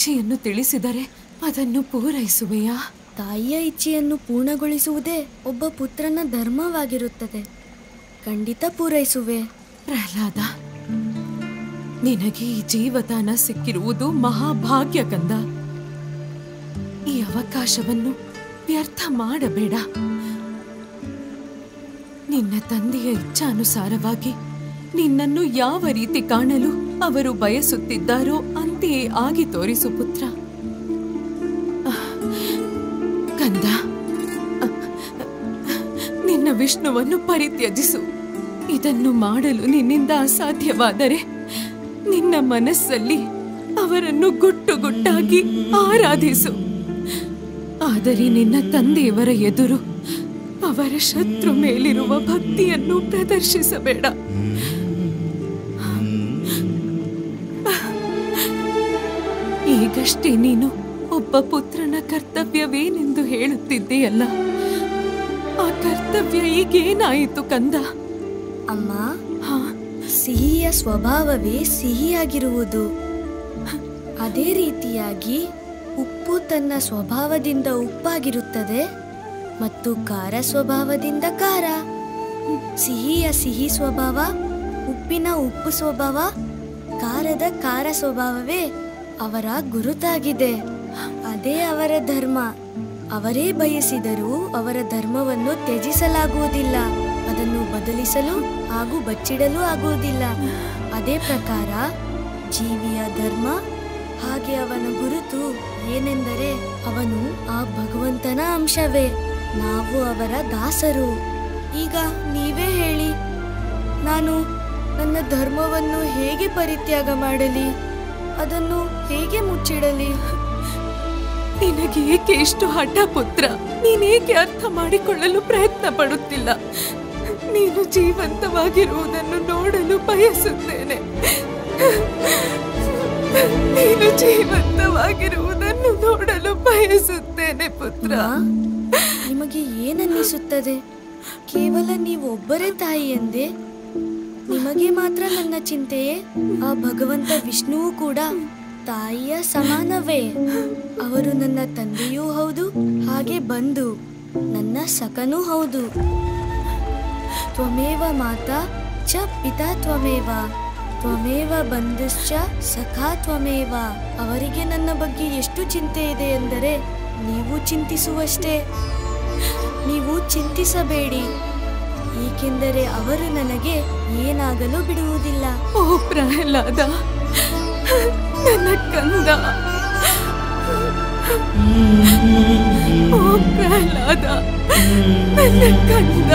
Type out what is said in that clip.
ಇಚ್ಛೆಯನ್ನು ತಿಳಿಸಿದರೆ ಅದನ್ನು ಪೂರೈಸುವೆಯಾ? ತಾಯಿಯ ಇಚ್ಛೆಯನ್ನು ಪೂರ್ಣಗೊಳಿಸುವುದೇ ಒಬ್ಬ ಪುತ್ರನ ಧರ್ಮವಾಗಿರುತ್ತದೆ. ಖಂಡಿತ ಪೂರೈಸುವೆ. ಪ್ರಹ್ಲಾದ, ನಿನಗೆ ಈ ಜೀವದಾನ ಸಿಕ್ಕಿರುವುದು ಮಹಾಭಾಗ್ಯ ಕಂದ. ಈ ಅವಕಾಶವನ್ನು ವ್ಯರ್ಥ ಮಾಡಬೇಡ. ನಿನ್ನ ತಂದೆಯ ಇಚ್ಛಾನುಸಾರವಾಗಿ ನಿನ್ನನ್ನು ಯಾವ ರೀತಿ ಕಾಣಲು ಅವರು ಬಯಸುತ್ತಿದ್ದಾರೋ ಅಂತೆಯೇ ಆಗಿ ತೋರಿಸು ಪುತ್ರ. ಕಂದ, ನಿನ್ನ ವಿಷ್ಣುವನ್ನು ಪರಿತ್ಯಜಿಸು. ಇದನ್ನು ಮಾಡಲು ನಿನ್ನಿಂದ ಅಸಾಧ್ಯವಾದರೆ ನಿನ್ನ ಮನಸ್ಸಲ್ಲಿ ಅವರನ್ನು ಗುಟ್ಟು ಗುಟ್ಟಾಗಿ ಆರಾಧಿಸು. ಆದರೆ ನಿನ್ನ ತಂದೆಯವರ ಎದುರು ಅವರ ಶತ್ರು ಮೇಲಿರುವ ಭಕ್ತಿಯನ್ನು ಪ್ರದರ್ಶಿಸಬೇಡ. ಈಗಷ್ಟೇ ನೀನು ಒಬ್ಬ ಪುತ್ರನ ಕರ್ತವ್ಯವೇನೆಂದು ಹೇಳುತ್ತಿದ್ದೆಯಲ್ಲ, ಆ ಕರ್ತವ್ಯ ಈಗೇನಾಯಿತು ಕಂದ? ಅಮ್ಮ, ಸಿಹಿಯ ಸ್ವಭಾವವೇ ಸಿಹಿಯಾಗಿರುವುದು. ಅದೇ ರೀತಿಯಾಗಿ ಉಪ್ಪು ತನ್ನ ಸ್ವಭಾವದಿಂದ ಉಪ್ಪಾಗಿರುತ್ತದೆ ಮತ್ತು ಖಾರ ಸ್ವಭಾವದಿಂದ ಖಾರ. ಸಿಹಿಯ ಸಿಹಿ ಸ್ವಭಾವ, ಉಪ್ಪಿನ ಉಪ್ಪು ಸ್ವಭಾವ, ಖಾರದ ಖಾರ ಸ್ವಭಾವವೇ ಅವರ ಗುರುತಾಗಿದೆ. ಅದೇ ಅವರ ಧರ್ಮ. ಅವರೇ ಬಯಸಿದರೂ ಅವರ ಧರ್ಮವನ್ನು ತ್ಯಜಿಸಲಾಗುವುದಿಲ್ಲ. ಅದನ್ನು ಬದಲಿಸಲು ಹಾಗೂ ಬಚ್ಚಿಡಲು ಆಗುವುದಿಲ್ಲ. ಅದೇ ಪ್ರಕಾರ ಜೀವಿಯ ಧರ್ಮ ಹಾಗೆ ಅವನ ಗುರುತು ಏನೆಂದರೆ ಅವನು ಆ ಭಗವಂತನ ಅಂಶವೇ. ನಾವು ಅವರ ದಾಸರು. ಈಗ ನೀವೇ ಹೇಳಿ, ನಾನು ನನ್ನ ಧರ್ಮವನ್ನು ಹೇಗೆ ಪರಿತ್ಯಾಗ ಮಾಡಲಿ? ಅದನ್ನು ಹೇಗೆ ಮುಚ್ಚಿಡಲಿ? ನಿನಗೆ ಏಕೆ ಇಷ್ಟು ಹಠ ಪುತ್ರ? ನೀನೇಕೆ ಅರ್ಥ ಮಾಡಿಕೊಳ್ಳಲು ಪ್ರಯತ್ನ ಪಡುತ್ತಿಲ್ಲ? ನೀನು ಜೀವಂತವಾಗಿರುವುದನ್ನು ನೋಡಲು ಬಯಸುತ್ತೇನೆ. ನೀನು ಜೀವಂತವಾಗಿರುವುದನ್ನು ನೋಡಲು ಬಯಸುತ್ತೇನೆ ಪುತ್ರ. ನಿಮಗೆ ಏನನ್ನಿಸುತ್ತದೆ? ಕೇವಲ ನೀವು ಒಬ್ಬರೇ ತಾಯಿ ಎಂದೇ? ನಿಮಗೆ ಮಾತ್ರ ನನ್ನ ಚಿಂತೆಯೇ? ಆ ಭಗವಂತ ವಿಷ್ಣುವು ಕೂಡ ತಾಯಿಯ ಸಮಾನವೇ. ಅವರು ನನ್ನ ತಂದೆಯೂ ಹೌದು, ಹಾಗೆ ಬಂಧು, ನನ್ನ ಸಖನೂ ಹೌದು. ತ್ವಮೇವ ಮಾತಾ ಚ ಪಿತಾ ತ್ವಮೇವ, ತ್ವಮೇವ ಬಂಧುಶ್ಚ ಸಖಾ ತ್ವಮೇವ. ಅವರಿಗೆ ನನ್ನ ಬಗ್ಗೆ ಎಷ್ಟು ಚಿಂತೆ ಇದೆ ಎಂದರೆ ನೀವು ಚಿಂತಿಸುವಷ್ಟೇ. ನೀವು ಚಿಂತಿಸಬೇಡಿ, ಏಕೆಂದರೆ ಅವರು ನನಗೆ ಏನಾಗಲು ಬಿಡುವುದಿಲ್ಲ. ಓ ಪ್ರಹ್ಲಾದ, ನನ್ನ ಕಂದ. ಓ ಪ್ರಹ್ಲಾದ, ನನ್ನ ಕಂದ.